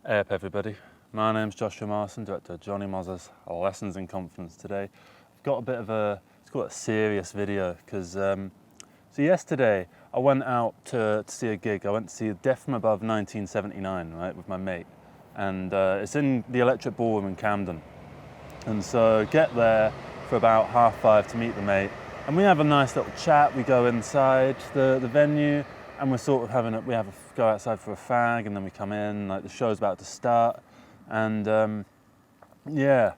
Hey up everybody, my name's Joshua Marson, director of Johnny Moz's Lessons in Confidence. Today I've got a bit of a, let's call it a serious video, because so yesterday I went out to see a gig. I went to see Deaf from Above 1979, right, with my mate, and it's in the Electric Ballroom in Camden. And so get there for about 5:30 to meet the mate, and we have a nice little chat. We go inside the venue, and we're sort of having go outside for a fag, and then we come in, like the show's about to start. And yeah,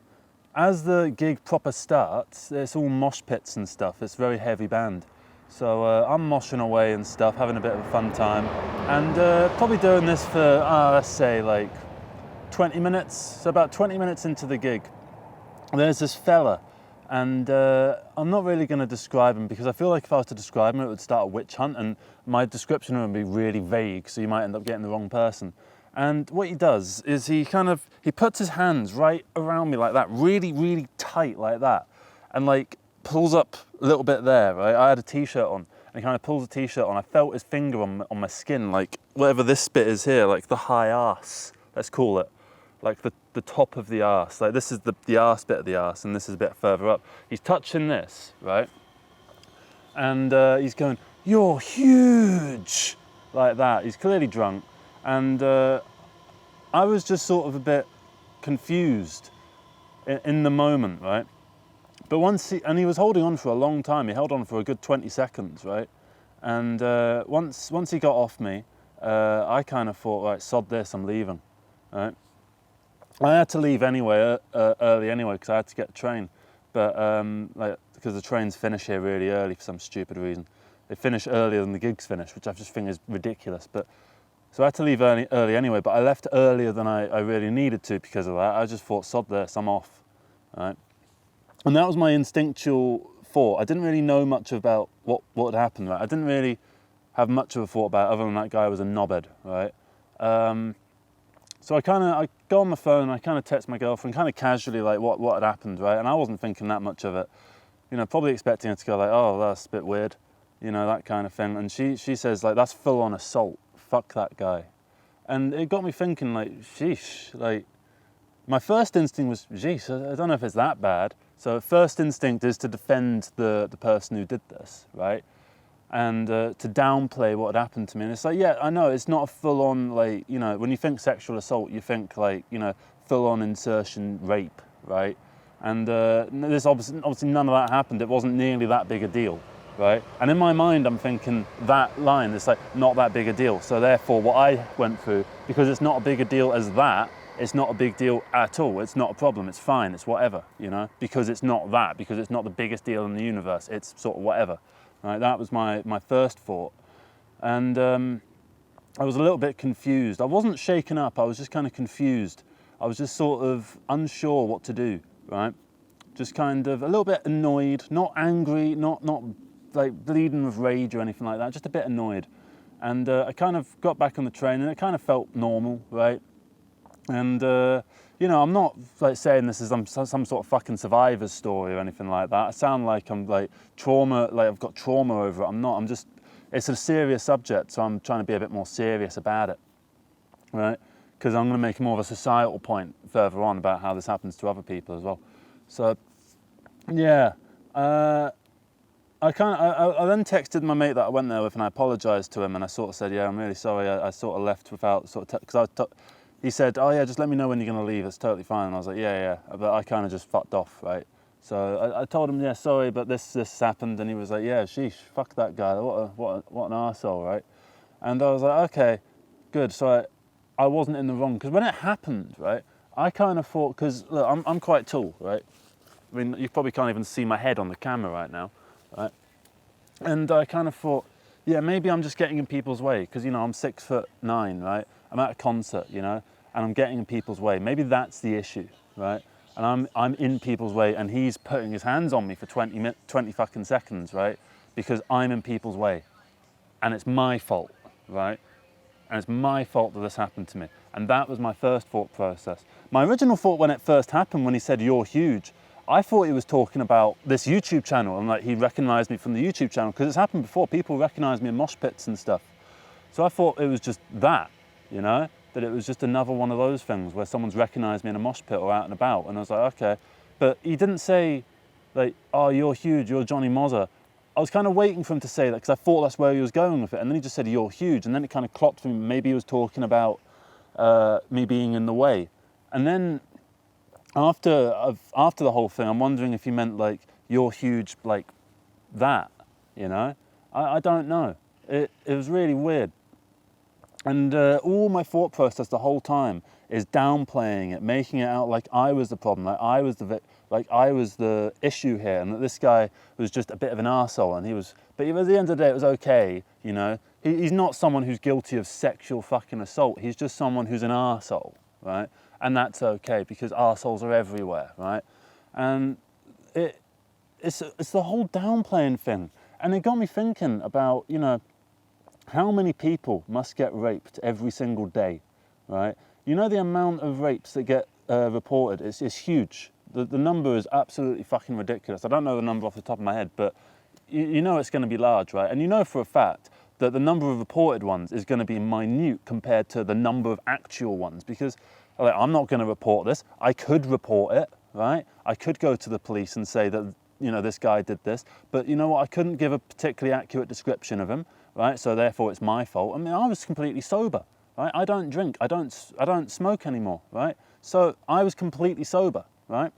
as the gig proper starts, it's all mosh pits and stuff. It's a very heavy band. So I'm moshing away and stuff, having a bit of a fun time. And probably doing this for, let's say like 20 minutes. So about 20 minutes into the gig, there's this fella. And I'm not really going to describe him, because I feel like if I was to describe him, it would start a witch hunt, and my description would be really vague, so you might end up getting the wrong person. And what he does is he puts his hands right around me like that, really, really tight like that, and like pulls up a little bit there, right? I had a t-shirt on, and he kind of pulls the t-shirt on. I felt his finger on my skin, like whatever this bit is here, like the high arse, let's call it. Like the top of the arse, like this is the arse bit of the arse, and this is a bit further up. He's touching this, right? And he's going, "You're huge," like that. He's clearly drunk, and I was just sort of a bit confused in the moment, right? But and he was holding on for a long time. He held on for a good 20 seconds, right? And once he got off me, I kind of thought, right, sod this, I'm leaving, right? I had to leave anyway, early anyway, because I had to get the train. But because the trains finish here really early for some stupid reason. They finish earlier than the gigs finish, which I just think is ridiculous. So I had to leave early anyway, but I left earlier than I really needed to because of that. I just thought, sod this, I'm off, right? And that was my instinctual thought. I didn't really know much about what had happened, right? I didn't really have much of a thought about it, other than that guy was a knobhead, right? So I go on my phone and I kind of text my girlfriend, kind of casually, like what had happened, right? And I wasn't thinking that much of it, you know, probably expecting her to go like, "Oh, that's a bit weird," you know, that kind of thing. And she says like, "That's full on assault. Fuck that guy." And it got me thinking like, sheesh, like my first instinct was, geez, I don't know if it's that bad. So first instinct is to defend the person who did this, right? And to downplay what had happened to me. And it's like, yeah, I know it's not a full-on, like, you know, when you think sexual assault, you think like, you know, full-on insertion rape, right? And this obviously none of that happened. It wasn't nearly that big a deal, right? And in my mind, I'm thinking that line is like not that big a deal. So therefore, what I went through, because it's not a big a deal as that, it's not a big deal at all. It's not a problem. It's fine. It's whatever, you know, because it's not that, because it's not the biggest deal in the universe. It's sort of whatever. Right, that was my first thought, and I was a little bit confused. I wasn't shaken up, I was just kind of confused. I was just sort of unsure what to do, right? Just kind of a little bit annoyed, not angry, not like bleeding with rage or anything like that, just a bit annoyed. And I kind of got back on the train and it kind of felt normal, right? And you know, I'm not like saying this is some sort of fucking survivor's story or anything like that. I sound like I'm like I've got trauma over it. I'm not, it's a serious subject, so I'm trying to be a bit more serious about it, right? Because I'm gonna make more of a societal point further on about how this happens to other people as well. So, yeah, I then texted my mate that I went there with and I apologized to him, and I sort of said, yeah, I'm really sorry, I sort of left without because he said, "Oh yeah, just let me know when you're going to leave, it's totally fine." And I was like, yeah, but I kind of just fucked off, right? So I told him, yeah, sorry, but this happened, and he was like, yeah, sheesh, fuck that guy, what an arsehole, right? And I was like, okay, good. So I wasn't in the wrong, because when it happened, right, I kind of thought, because look, I'm quite tall, right? I mean, you probably can't even see my head on the camera right now, right? And I kind of thought, yeah, maybe I'm just getting in people's way, because, you know, I'm 6'9", right? I'm at a concert, you know, and I'm getting in people's way. Maybe that's the issue, right? And I'm in people's way, and he's putting his hands on me for 20 fucking seconds, right? Because I'm in people's way, and it's my fault, right? And it's my fault that this happened to me. And that was my first thought process. My original thought when it first happened, when he said, "You're huge," I thought he was talking about this YouTube channel, and like he recognized me from the YouTube channel, because it's happened before. People recognize me in mosh pits and stuff. So I thought it was just that, you know? that it was just another one of those things where someone's recognised me in a mosh pit or out and about, and I was like, okay. But he didn't say, like, oh, you're huge, you're Johnny Mozzer. I was kind of waiting for him to say that because I thought that's where he was going with it, and then he just said, you're huge, and then it kind of clocked for me, maybe he was talking about me being in the way. And then after the whole thing, I'm wondering if he meant, like, you're huge, like that, you know? I don't know. It was really weird. And all my thought process the whole time is downplaying it, making it out like I was the problem, like I was the issue here, and that this guy was just a bit of an arsehole, and but at the end of the day, it was okay, you know? He's not someone who's guilty of sexual fucking assault, he's just someone who's an arsehole, right? And that's okay, because arseholes are everywhere, right? And it's the whole downplaying thing. And it got me thinking about, you know, how many people must get raped every single day, right? You know, the amount of rapes that get reported is huge. The number is absolutely fucking ridiculous. I don't know the number off the top of my head, but you know it's going to be large, right? And you know for a fact that the number of reported ones is going to be minute compared to the number of actual ones, because like, I'm not going to report this. I could report it, right? I could go to the police and say that, you know, this guy did this, but you know what? I couldn't give a particularly accurate description of him, right? So therefore it's my fault. I mean, I was completely sober, right? I don't drink, I don't smoke anymore, right? So I was completely sober, right?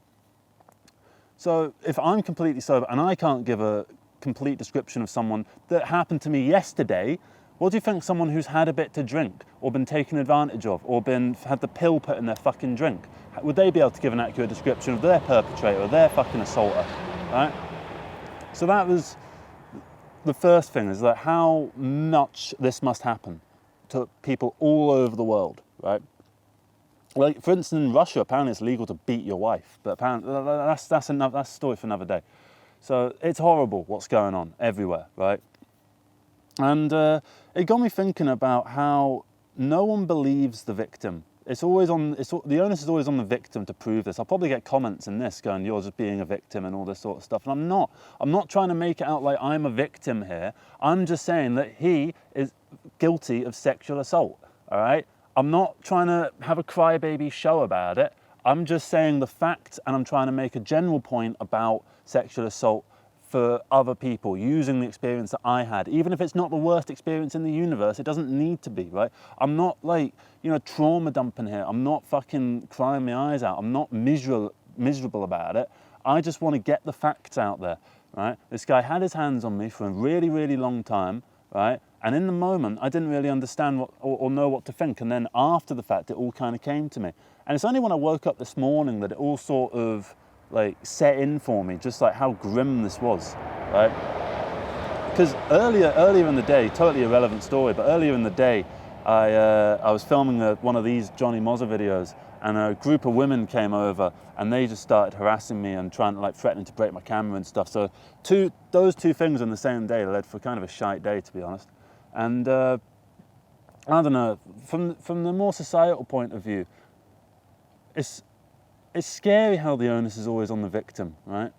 So if I'm completely sober and I can't give a complete description of someone that happened to me yesterday, what do you think someone who's had a bit to drink or been taken advantage of or had the pill put in their fucking drink, would they be able to give an accurate description of their perpetrator or their fucking assaulter, right? So that was the first thing, is that how much this must happen to people all over the world, right? Like, for instance, in Russia, apparently it's legal to beat your wife, but apparently that's a story for another day. So it's horrible what's going on everywhere, right? And it got me thinking about how no one believes the victim. The onus is always on the victim to prove this. I'll probably get comments in this going, you're just being a victim and all this sort of stuff. And I'm not trying to make it out like I'm a victim here. I'm just saying that he is guilty of sexual assault, all right? I'm not trying to have a crybaby show about it. I'm just saying the facts, and I'm trying to make a general point about sexual assault for other people, using the experience that I had. Even if it's not the worst experience in the universe, it doesn't need to be, right? I'm not, like, you know, trauma dumping here. I'm not fucking crying my eyes out. I'm not miserable about it. I just want to get the facts out there, right? This guy had his hands on me for a really, really long time, right? And in the moment, I didn't really understand or know what to think. And then after the fact, it all kind of came to me. And it's only when I woke up this morning that it all sort of, like, set in for me, just like how grim this was, right? Because earlier in the day, totally irrelevant story, but earlier in the day, I was filming one of these Johnny Mozzer videos, and a group of women came over, and they just started harassing me and threatening to break my camera and stuff. So those two things on the same day led for kind of a shite day, to be honest. And I don't know, from the more societal point of view, it's scary how the onus is always on the victim, right?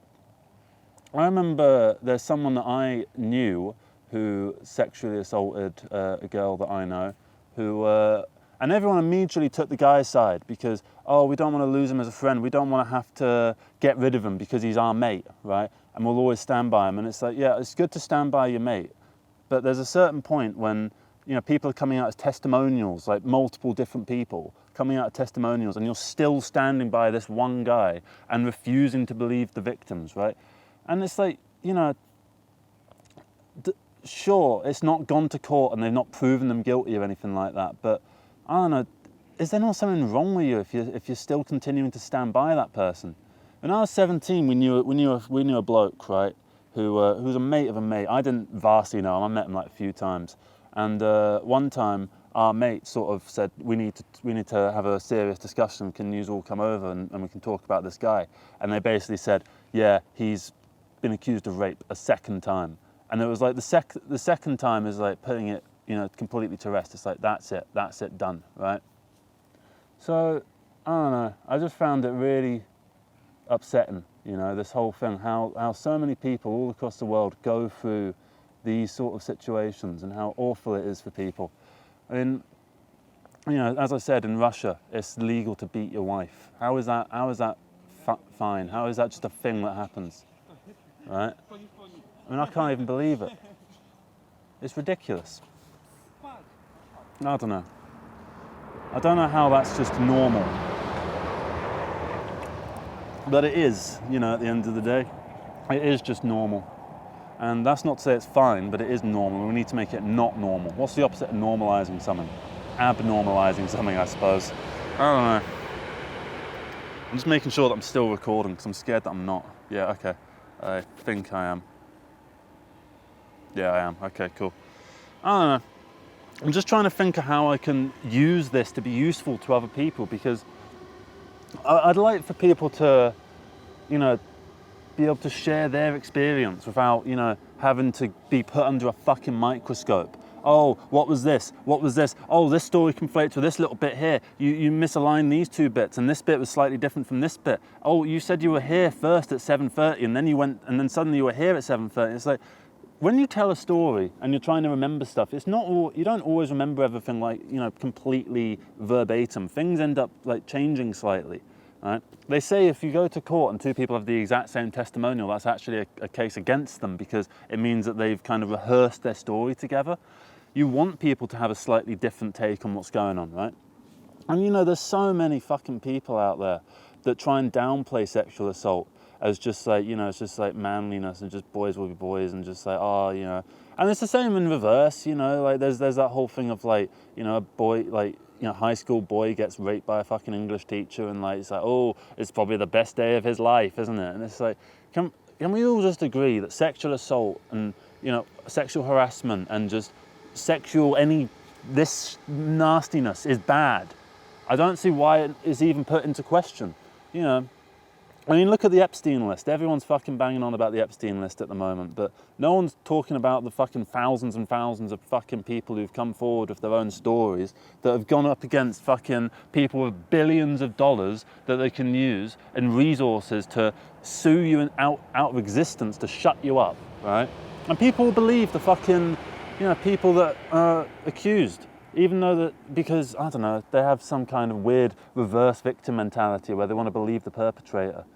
I remember there's someone that I knew who sexually assaulted a girl that I know, and everyone immediately took the guy's side because, oh, we don't want to lose him as a friend, we don't want to have to get rid of him because he's our mate, right? And we'll always stand by him. And it's like, yeah, it's good to stand by your mate, but there's a certain point when, you know, people are coming out as testimonials, like multiple different people coming out of testimonials, and you're still standing by this one guy and refusing to believe the victims, right? And it's like, you know, sure, it's not gone to court and they've not proven them guilty or anything like that, but I don't know, is there not something wrong with you if you're still continuing to stand by that person? When I was 17, we knew a bloke, right, who was a mate of a mate. I didn't vastly know him, I met him like a few times, and one time our mate sort of said, we need to have a serious discussion, can you all come over and we can talk about this guy? And they basically said, yeah, he's been accused of rape a second time. And it was like the second time is like putting it, you know, completely to rest. It's like, that's it, done, right? So, I don't know, I just found it really upsetting, you know, this whole thing, how so many people all across the world go through these sort of situations and how awful it is for people. I mean, you know, as I said, in Russia, it's legal to beat your wife. How is that fine? How is that just a thing that happens, right? I mean, I can't even believe it. It's ridiculous. I don't know. I don't know how that's just normal. But it is, you know, at the end of the day. It is just normal. And that's not to say it's fine, but it is normal. We need to make it not normal. What's the opposite of normalizing something? Abnormalizing something, I suppose. I don't know. I'm just making sure that I'm still recording because I'm scared that I'm not. Yeah, okay. I think I am. Yeah, I am. Okay, cool. I don't know. I'm just trying to think of how I can use this to be useful to other people, because I'd like for people to, you know, be able to share their experience without, you know, having to be put under a fucking microscope. Oh, what was this? What was this? Oh, this story conflates with this little bit here. You misaligned these two bits, and this bit was slightly different from this bit. Oh, you said you were here first at 7:30, and then you went, and then suddenly you were here at 7:30. It's like, when you tell a story and you're trying to remember stuff, it's not all, you don't always remember everything like, you know, completely verbatim. Things end up like changing slightly. Right? They say if you go to court and two people have the exact same testimonial, that's actually a case against them, because it means that they've kind of rehearsed their story together. You want people to have a slightly different take on what's going on, right? And you know, there's so many fucking people out there that try and downplay sexual assault as just like, you know, it's just like manliness and just boys will be boys and just like, oh, you know. And it's the same in reverse, you know, like there's that whole thing of like, you know, a boy, like, you know, high school boy gets raped by a fucking English teacher, and like, it's like, oh, it's probably the best day of his life, isn't it? And it's like, can we all just agree that sexual assault and, you know, sexual harassment and just this nastiness is bad? I don't see why it is even put into question, you know. I mean, look at the Epstein list. Everyone's fucking banging on about the Epstein list at the moment, but no one's talking about the fucking thousands and thousands of fucking people who've come forward with their own stories that have gone up against fucking people with billions of dollars that they can use and resources to sue you out of existence, to shut you up, right? And people will believe the fucking, you know, people that are accused. Even though that, because, I don't know, they have some kind of weird reverse victim mentality where they want to believe the perpetrator,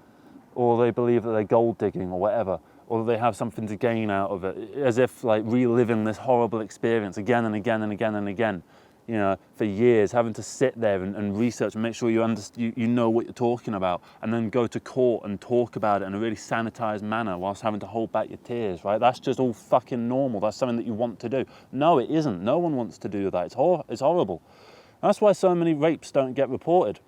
or they believe that they're gold digging or whatever, or they have something to gain out of it, as if like reliving this horrible experience again and again and again and again, you know, for years, having to sit there and research and make sure you know what you're talking about, and then go to court and talk about it in a really sanitized manner whilst having to hold back your tears, right? That's just all fucking normal. That's something that you want to do. No, it isn't. No one wants to do that. It's horrible. That's why so many rapes don't get reported.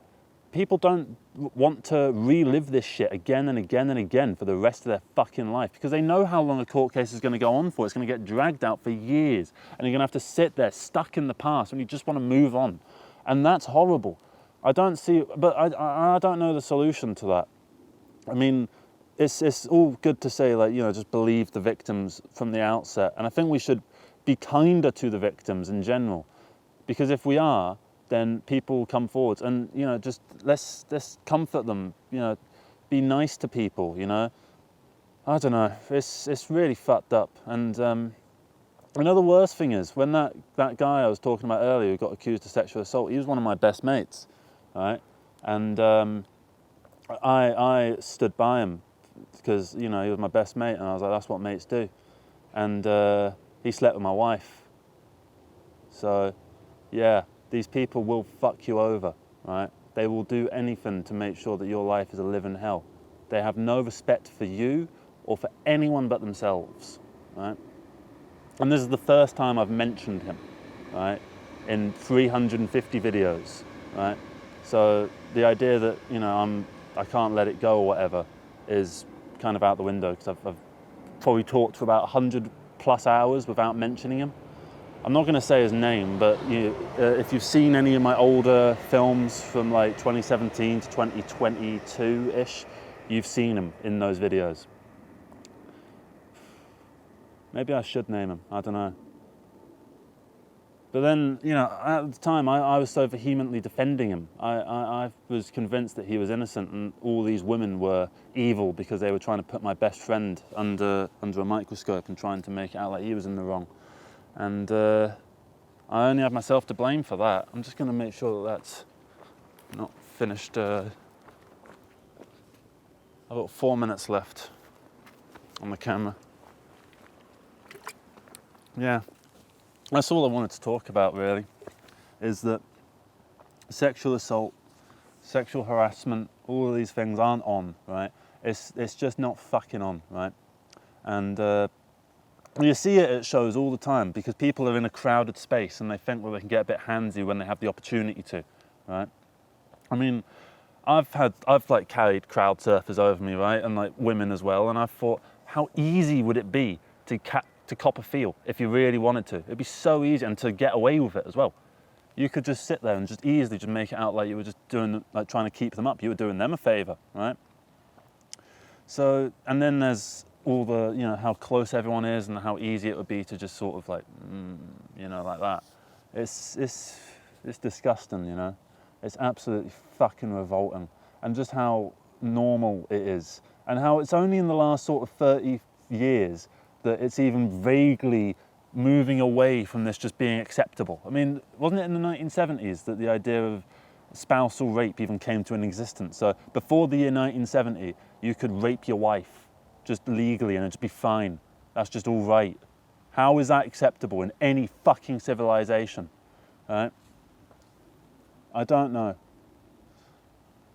People don't want to relive this shit again and again and again for the rest of their fucking life, because they know how long a court case is going to go on for. It's going to get dragged out for years, and you're going to have to sit there stuck in the past when you just want to move on. And that's horrible. I don't see, but I don't know the solution to that. I mean, it's all good to say, like, you know, just believe the victims from the outset. And I think we should be kinder to the victims in general, because if we are, then people come forward and, you know, just let's comfort them, you know, be nice to people, you know. I don't know, it's really fucked up. And another worst thing is, when that guy I was talking about earlier who got accused of sexual assault, he was one of my best mates, right? And I stood by him because, you know, he was my best mate, and I was like, that's what mates do. And he slept with my wife. So, yeah. These people will fuck you over, right? They will do anything to make sure that your life is a living hell. They have no respect for you or for anyone but themselves, right? And this is the first time I've mentioned him, right? In 350 videos, right? So the idea that, you know, I can't let it go or whatever is kind of out the window, because I've probably talked for about 100 plus hours without mentioning him. I'm not going to say his name, but if you've seen any of my older films from like 2017 to 2022-ish, you've seen him in those videos. Maybe I should name him, I don't know. But then, you know, at the time, I was so vehemently defending him. I was convinced that he was innocent and all these women were evil because they were trying to put my best friend under a microscope and trying to make it out like he was in the wrong. And I only have myself to blame for that. I'm just going to make sure that that's not finished. I've got 4 minutes left on the camera. Yeah, that's all I wanted to talk about really, is that sexual assault, sexual harassment, all of these things aren't on, right? It's just not fucking on, right? And you see it at shows all the time because people are in a crowded space and they think, well, they can get a bit handsy when they have the opportunity to, right? I mean, I've like carried crowd surfers over me, right? And like women as well. And I thought, how easy would it be to cop a feel if you really wanted to? It'd be so easy, and to get away with it as well. You could just sit there and just easily just make it out like you were just doing, like trying to keep them up. You were doing them a favor, right? So, and then there's all the, you know, how close everyone is and how easy it would be to just sort of like, you know, like that. It's disgusting, you know. It's absolutely fucking revolting. And just how normal it is. And how it's only in the last sort of 30 years that it's even vaguely moving away from this just being acceptable. I mean, wasn't it in the 1970s that the idea of spousal rape even came to an existence? So before the year 1970, you could rape your wife just legally and it'd just be fine. That's just all right. How is that acceptable in any fucking civilization? Right? I don't know.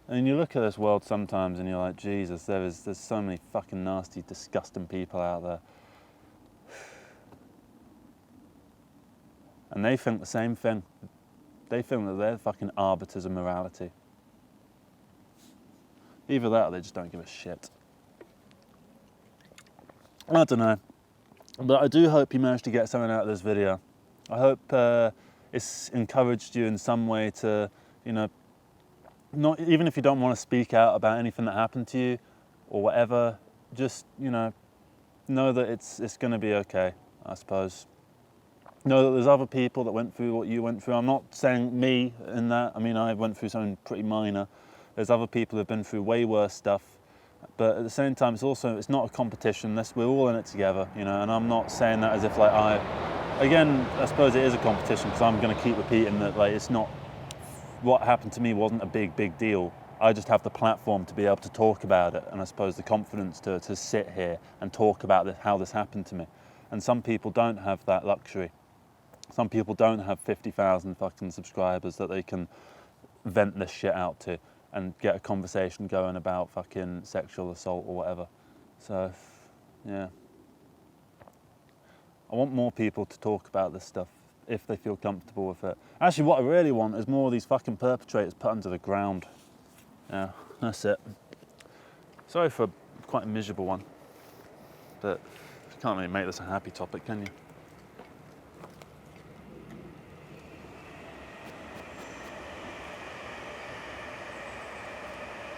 And you look at this world sometimes and you're like, Jesus, there's so many fucking nasty, disgusting people out there. And they think the same thing. They think that they're fucking arbiters of morality. Either that or they just don't give a shit. I don't know. But I do hope you managed to get something out of this video. I hope it's encouraged you in some way to, you know, not even if you don't want to speak out about anything that happened to you or whatever, just, you know that it's going to be okay, I suppose. Know that there's other people that went through what you went through. I'm not saying me in that. I mean, I went through something pretty minor. There's other people who've been through way worse stuff. But at the same time, it's not a competition. We're all in it together, you know. And I'm not saying that as if like again, I suppose it is a competition because I'm going to keep repeating that like it's not. What happened to me wasn't a big deal. I just have the platform to be able to talk about it, and I suppose the confidence to sit here and talk about how this happened to me. And some people don't have that luxury. Some people don't have 50,000 fucking subscribers that they can vent this shit out to and get a conversation going about fucking sexual assault or whatever. So, yeah. I want more people to talk about this stuff if they feel comfortable with it. Actually, what I really want is more of these fucking perpetrators put under the ground. Yeah, that's it. Sorry for quite a miserable one, but you can't really make this a happy topic, can you?